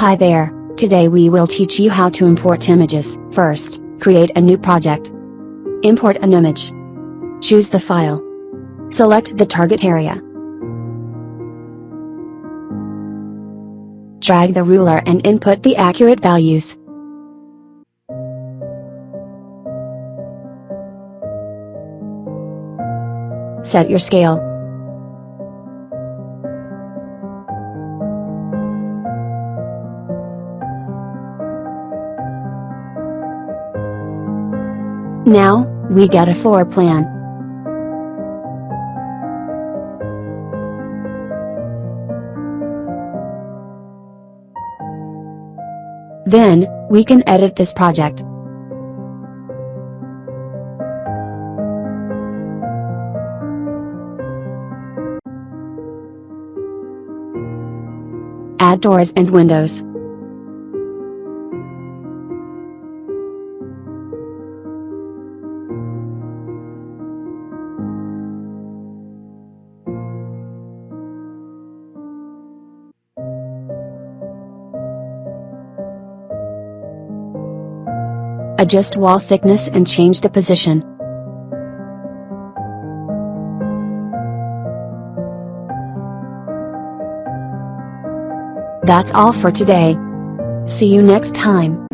Hi there, today we will teach you how to import images. First, create a new project. Import an image. Choose the file. Select the target area. Drag the ruler and input the accurate values. Set your scale. Now, we get a floor plan. Then, we can edit this project. Add doors and windows. Adjust wall thickness and change the position. That's all for today. See you next time.